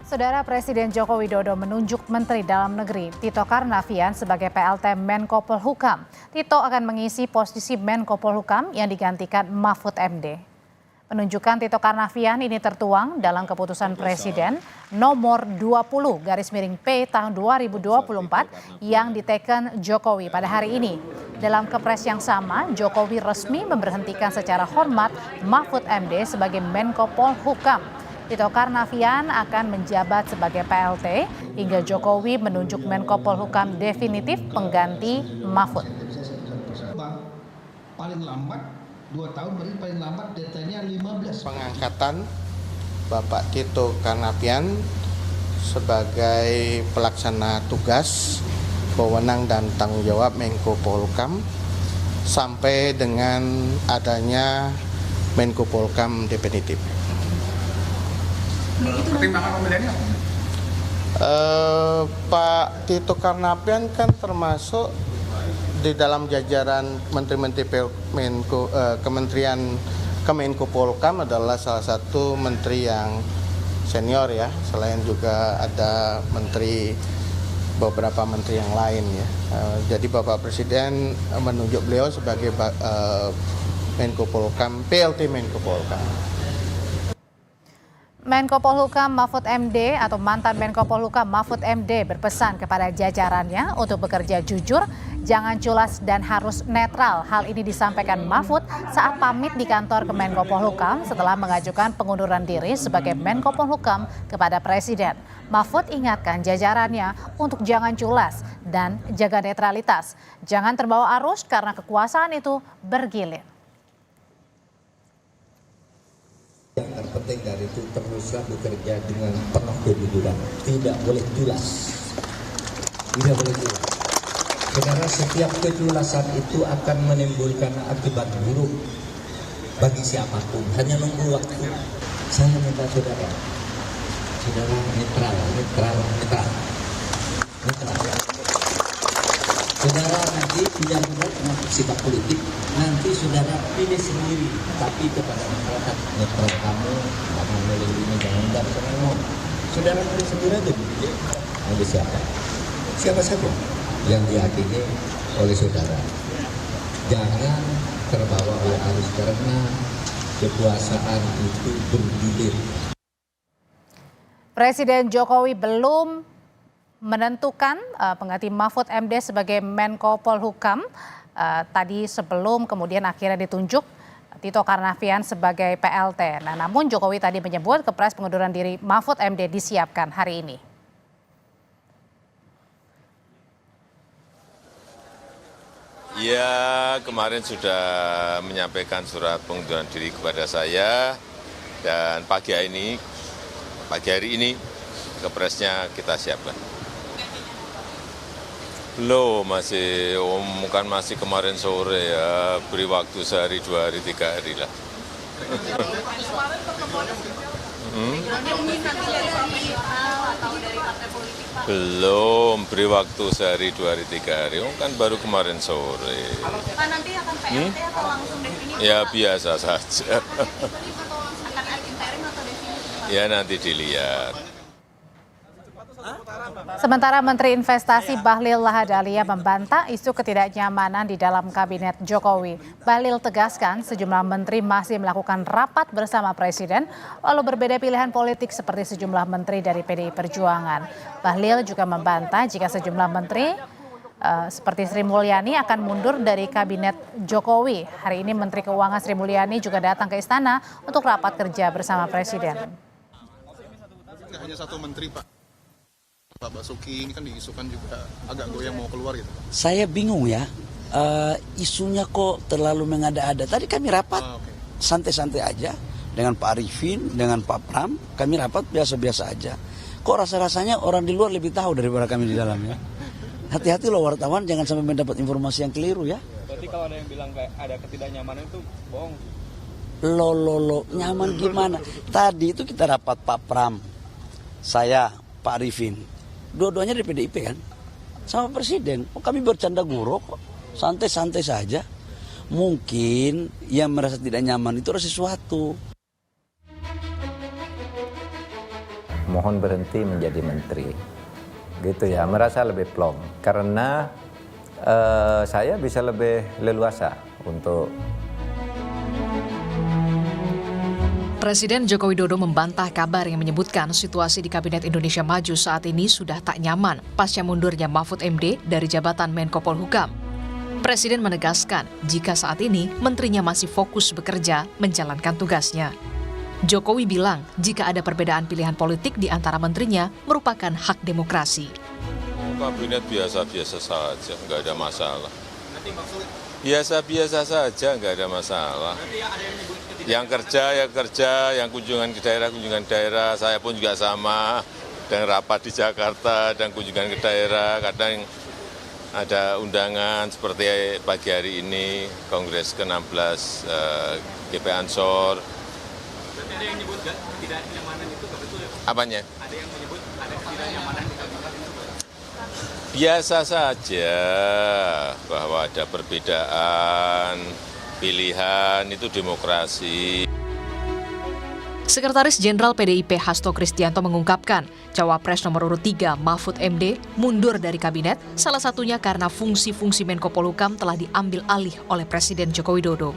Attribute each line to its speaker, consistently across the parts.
Speaker 1: Saudara Presiden Joko Widodo menunjuk Menteri Dalam Negeri Tito Karnavian sebagai PLT Menko Polhukam. Tito akan mengisi posisi Menko Polhukam yang digantikan Mahfud MD. Penunjukan Tito Karnavian ini tertuang dalam keputusan Presiden nomor 20/P tahun 2024 yang diteken Jokowi pada hari ini. Dalam kepres yang sama, Jokowi resmi memberhentikan secara hormat Mahfud MD sebagai Menko Polhukam. Tito Karnavian akan menjabat sebagai PLT hingga Jokowi menunjuk Menko Polhukam definitif pengganti Mahfud.
Speaker 2: Paling lambat 2 tahun, berarti paling lambat datanya 15.
Speaker 3: Pengangkatan Bapak Tito Karnavian sebagai pelaksana tugas, wewenang dan tanggung jawab Menko Polhukam sampai dengan adanya Menko Polhukam definitif.
Speaker 2: Pertimbangan pemilihannya apa?
Speaker 3: Pak Tito Karnavian kan termasuk di dalam jajaran Menteri-Menteri Kementerian Kemenko Polhukam adalah salah satu menteri yang senior ya, selain juga ada beberapa menteri yang lain ya. Jadi Bapak Presiden menunjuk beliau sebagai Menko Polhukam, PLT Menko Polhukam.
Speaker 1: Menko Polhukam Mahfud MD atau mantan Menko Polhukam Mahfud MD berpesan kepada jajarannya untuk bekerja jujur, jangan culas dan harus netral. Hal ini disampaikan Mahfud saat pamit di kantor Kemenko Polhukam setelah mengajukan pengunduran diri sebagai Menko Polhukam kepada Presiden. Mahfud ingatkan jajarannya untuk jangan culas dan jaga netralitas. Jangan terbawa arus karena kekuasaan itu bergilir.
Speaker 4: Yang terpenting dari itu teruslah bekerja dengan penuh kejujuran, tidak boleh culas, tidak boleh culas. Karena setiap keculasan itu akan menimbulkan akibat buruk bagi siapapun. Hanya nunggu waktu. Saya minta saudara netral. Saudara nanti tidak benar untuk sikap politik, nanti saudara pilih sendiri. Tapi kepada masyarakat, netral kamu, jangan milih ini, jangan dari kamu. Saudara pilih sendiri aja. Ada siapa? Siapa saja yang diyakini oleh saudara. Jangan terbawa oleh arus karena kekuasaan itu bergilir.
Speaker 1: Presiden Jokowi belum menentukan pengganti Mahfud MD sebagai Menko Polhukam tadi sebelum kemudian akhirnya ditunjuk Tito Karnavian sebagai PLT. Nah, namun Jokowi tadi menyebut kepres pengunduran diri Mahfud MD disiapkan hari ini.
Speaker 5: Ya, kemarin sudah menyampaikan surat pengunduran diri kepada saya dan pagi hari ini kepresnya kita siapkan. Belum, masih kemarin sore ya, beri waktu sehari, 2 hari, 3 hari lah. Belum, beri waktu sehari, 2 hari, 3 hari, kan baru kemarin sore.
Speaker 6: Pak, nanti akan PLT atau langsung definitif?
Speaker 5: Ya biasa saja.
Speaker 6: Akan interim atau definitif?
Speaker 5: Ya nanti dilihat.
Speaker 1: Sementara Menteri Investasi Bahlil Lahadalia membantah isu ketidaknyamanan di dalam kabinet Jokowi. Bahlil tegaskan sejumlah menteri masih melakukan rapat bersama Presiden, walau berbeda pilihan politik seperti sejumlah menteri dari PDI Perjuangan. Bahlil juga membantah jika sejumlah menteri seperti Sri Mulyani akan mundur dari kabinet Jokowi. Hari ini Menteri Keuangan Sri Mulyani juga datang ke istana untuk rapat kerja bersama Presiden.
Speaker 7: Nggak hanya satu menteri, Pak. Pak Basuki ini kan diisukan juga agak goyang mau keluar gitu.
Speaker 8: Saya bingung ya, isunya kok terlalu mengada-ada. Tadi kami rapat santai-santai aja dengan Pak Arifin, dengan Pak Pram, kami rapat biasa-biasa aja. Kok rasa-rasanya orang di luar lebih tahu daripada kami di dalamnya. Hati-hati loh wartawan, jangan sampai mendapat informasi yang keliru ya.
Speaker 9: Berarti kalau ada yang bilang kayak ada ketidaknyamanan itu bohong.
Speaker 8: Lo, nyaman gimana? Tadi itu kita rapat Pak Pram, saya, Pak Arifin. Dua-duanya dari PDIP kan, sama Presiden. Kami bercanda gurau kok, santai-santai saja. Mungkin yang merasa tidak nyaman itu ada sesuatu.
Speaker 10: mohon berhenti menjadi menteri. Gitu ya, merasa lebih plong. Karena saya bisa lebih leluasa untuk.
Speaker 11: Presiden Joko Widodo membantah kabar yang menyebutkan situasi di Kabinet Indonesia Maju saat ini sudah tak nyaman pasca mundurnya Mahfud MD dari jabatan Menko Polhukam. Presiden menegaskan jika saat ini menterinya masih fokus bekerja menjalankan tugasnya. Jokowi bilang jika ada perbedaan pilihan politik di antara menterinya merupakan hak demokrasi.
Speaker 5: Kabinet biasa-biasa saja, nggak ada masalah. Biasa-biasa saja, nggak ada masalah. Yang kerja ya kerja, yang kunjungan ke daerah, saya pun juga sama. Dan rapat di Jakarta dan kunjungan ke daerah, kadang ada undangan seperti pagi hari ini, Kongres ke-16 GP Ansor.
Speaker 9: Berarti ada yang menyebut ketidaknyamanan itu nggak betul ya Pak?
Speaker 5: Apanya?
Speaker 9: Ada yang menyebut ada ketidaknyamanan di Kabinet itu Pak?
Speaker 5: Biasa saja bahwa ada perbedaan pilihan, itu demokrasi.
Speaker 11: Sekretaris Jenderal PDIP Hasto Kristianto mengungkapkan Cawapres nomor urut 3 Mahfud MD mundur dari kabinet, salah satunya karena fungsi-fungsi Menko Polhukam telah diambil alih oleh Presiden Joko Widodo.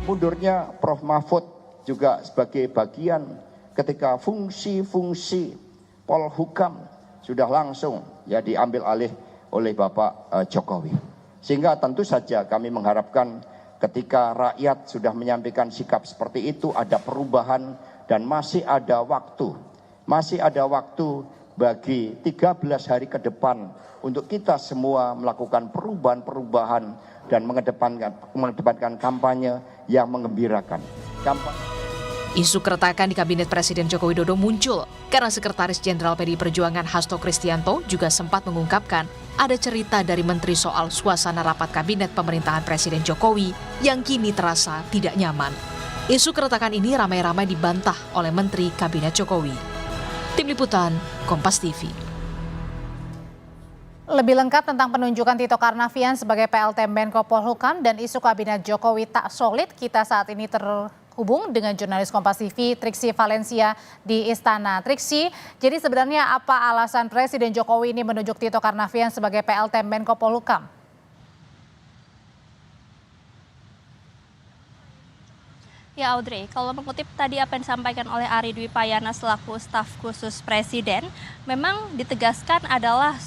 Speaker 12: Mundurnya Prof. Mahfud juga sebagai bagian ketika fungsi-fungsi Polhukam sudah langsung ya diambil alih oleh Bapak Jokowi. Sehingga tentu saja kami mengharapkan ketika rakyat sudah menyampaikan sikap seperti itu ada perubahan dan masih ada waktu bagi 13 hari ke depan untuk kita semua melakukan perubahan-perubahan dan mengedepankan kampanye yang menggembirakan.
Speaker 11: Isu keretakan di Kabinet Presiden Joko Widodo muncul karena Sekretaris Jenderal PDI Perjuangan Hasto Kristianto juga sempat mengungkapkan ada cerita dari Menteri soal suasana rapat Kabinet pemerintahan Presiden Jokowi yang kini terasa tidak nyaman. Isu keretakan ini ramai-ramai dibantah oleh Menteri Kabinet Jokowi. Tim Liputan, Kompas TV.
Speaker 1: Lebih lengkap tentang penunjukan Tito Karnavian sebagai PLT Menko Polhukam dan isu Kabinet Jokowi tak solid, kita saat ini terhubung dengan jurnalis Kompas TV Triksi Valencia di Istana. Triksi, jadi sebenarnya apa alasan Presiden Jokowi ini menunjuk Tito Karnavian sebagai PLT Menko Polhukam?
Speaker 6: Ya Audrey, kalau mengutip tadi apa yang disampaikan oleh Ari Dwi Payana selaku staf khusus Presiden, memang ditegaskan adalah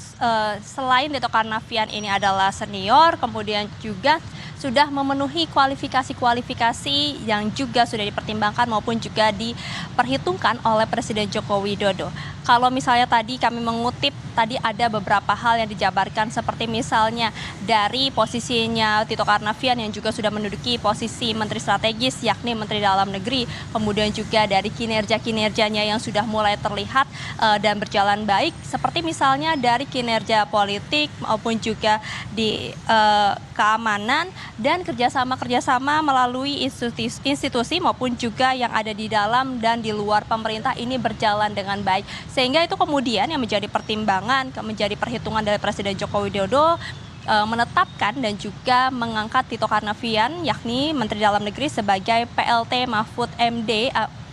Speaker 6: selain Tito Karnavian ini adalah senior, kemudian juga sudah memenuhi kualifikasi-kualifikasi yang juga sudah dipertimbangkan maupun juga diperhitungkan oleh Presiden Joko Widodo. Kalau misalnya tadi kami mengutip, tadi ada beberapa hal yang dijabarkan seperti misalnya dari posisinya Tito Karnavian yang juga sudah menduduki posisi Menteri Strategis yakni Menteri Dalam Negeri, kemudian juga dari kinerja-kinerjanya yang sudah mulai terlihat dan berjalan baik, seperti misalnya dari kinerja politik maupun juga di keamanan dan kerjasama melalui institusi maupun juga yang ada di dalam dan di luar pemerintah ini berjalan dengan baik. Sehingga itu kemudian yang menjadi pertimbangan, menjadi perhitungan dari Presiden Joko Widodo menetapkan dan juga mengangkat Tito Karnavian yakni Menteri Dalam Negeri sebagai PLT Mahfud MD,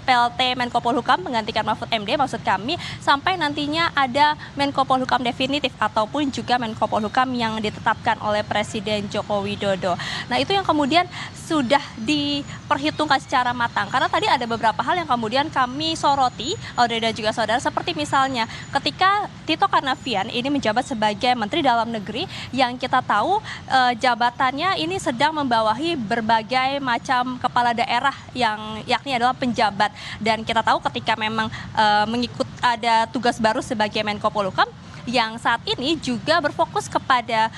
Speaker 6: PLT Menko Polhukam menggantikan Mahfud MD maksud kami sampai nantinya ada Menko Polhukam definitif ataupun juga Menko Polhukam yang ditetapkan oleh Presiden Joko Widodo. Nah itu yang kemudian sudah diperhitungkan secara matang karena tadi ada beberapa hal yang kemudian kami soroti Audrey dan juga saudara seperti misalnya ketika Tito Karnavian ini menjabat sebagai Menteri Dalam Negeri yang kita tahu jabatannya ini sedang membawahi berbagai macam kepala daerah yang yakni adalah penjabat. Dan kita tahu ketika memang mengikut ada tugas baru sebagai Menko Polhukam yang saat ini juga berfokus kepada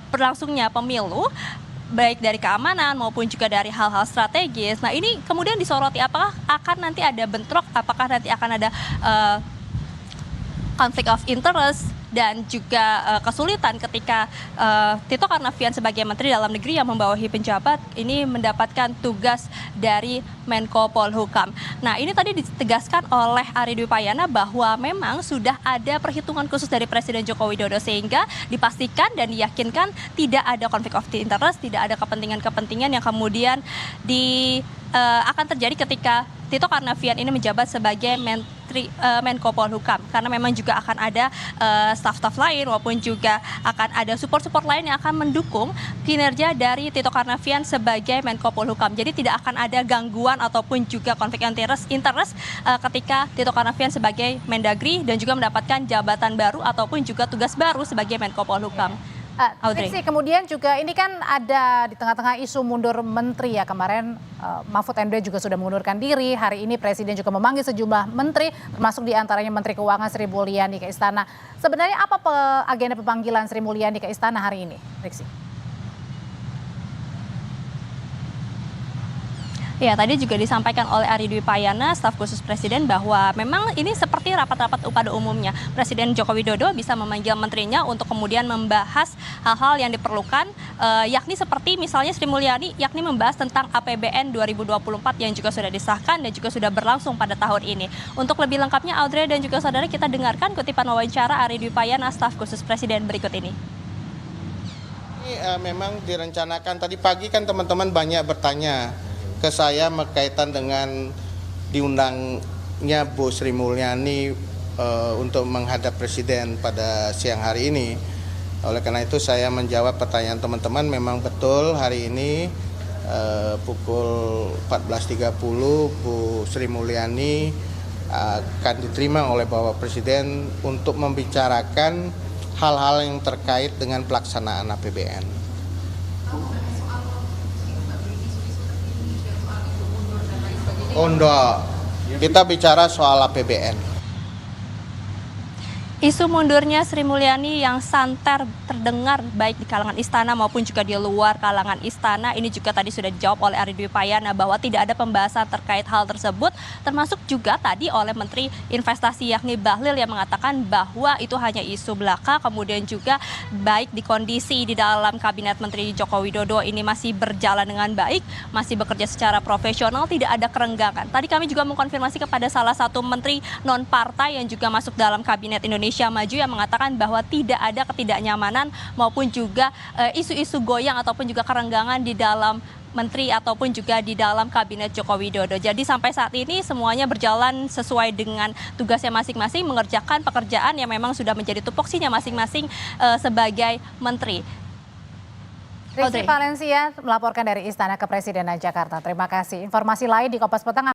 Speaker 6: berlangsungnya pemilu baik dari keamanan maupun juga dari hal-hal strategis. Nah ini kemudian disoroti apakah akan nanti ada bentrok, apakah nanti akan ada conflict of interest dan juga kesulitan ketika Tito Karnavian sebagai Menteri Dalam Negeri yang membawahi penjabat ini mendapatkan tugas dari Menko Polhukam. Nah ini tadi ditegaskan oleh Ari Dwi Payana bahwa memang sudah ada perhitungan khusus dari Presiden Joko Widodo sehingga dipastikan dan diyakinkan tidak ada conflict of interest, tidak ada kepentingan-kepentingan yang kemudian akan terjadi ketika Tito Karnavian ini menjabat sebagai Menko Polhukam, karena memang juga akan ada staf-staf lain maupun juga akan ada support-support lain yang akan mendukung kinerja dari Tito Karnavian sebagai Menko Polhukam. Jadi tidak akan ada gangguan ataupun juga konflik interest ketika Tito Karnavian sebagai Mendagri dan juga mendapatkan jabatan baru ataupun juga tugas baru sebagai Menko Polhukam.
Speaker 1: Triksi, kemudian juga ini kan ada di tengah-tengah isu mundur menteri ya, kemarin Mahfud MD juga sudah mengundurkan diri, hari ini Presiden juga memanggil sejumlah menteri, termasuk diantaranya Menteri Keuangan Sri Mulyani ke Istana. Sebenarnya apa agenda pemanggilan Sri Mulyani ke Istana hari ini, Triksi?
Speaker 6: Ya, tadi juga disampaikan oleh Ari Dwi Payana, staf khusus Presiden, bahwa memang ini seperti rapat-rapat pada umumnya. Presiden Joko Widodo bisa memanggil menterinya untuk kemudian membahas hal-hal yang diperlukan, yakni seperti misalnya Sri Mulyani, yakni membahas tentang APBN 2024 yang juga sudah disahkan dan juga sudah berlangsung pada tahun ini. Untuk lebih lengkapnya, Audrey dan juga saudara, kita dengarkan kutipan wawancara Ari Dwi Payana, staf khusus Presiden berikut ini.
Speaker 3: Ini memang direncanakan, tadi pagi kan teman-teman banyak bertanya ke saya berkaitan dengan diundangnya Bu Sri Mulyani untuk menghadap Presiden pada siang hari ini. Oleh karena itu saya menjawab pertanyaan teman-teman, memang betul hari ini pukul 14.30 Bu Sri Mulyani akan diterima oleh Bapak Presiden untuk membicarakan hal-hal yang terkait dengan pelaksanaan APBN. Oh enggak, kita bicara soal APBN.
Speaker 6: Isu mundurnya Sri Mulyani yang santer terdengar baik di kalangan istana maupun juga di luar kalangan istana, ini juga tadi sudah dijawab oleh Ari Dwi Payana bahwa tidak ada pembahasan terkait hal tersebut, termasuk juga tadi oleh Menteri Investasi yakni Bahlil yang mengatakan bahwa itu hanya isu belaka, kemudian juga baik di kondisi di dalam Kabinet Menteri Joko Widodo ini masih berjalan dengan baik, masih bekerja secara profesional, tidak ada kerenggangan. Tadi kami juga mengkonfirmasi kepada salah satu menteri non-partai yang juga masuk dalam Kabinet Indonesia Maju yang mengatakan bahwa tidak ada ketidaknyamanan maupun juga isu-isu goyang ataupun juga kerenggangan di dalam menteri ataupun juga di dalam Kabinet Joko Widodo. Jadi sampai saat ini semuanya berjalan sesuai dengan tugasnya masing-masing, mengerjakan pekerjaan yang memang sudah menjadi tupoksinya masing-masing sebagai menteri.
Speaker 1: Triksi Valencia melaporkan dari Istana Kepresidenan Jakarta. Terima kasih. Informasi lain di Kompas Petang.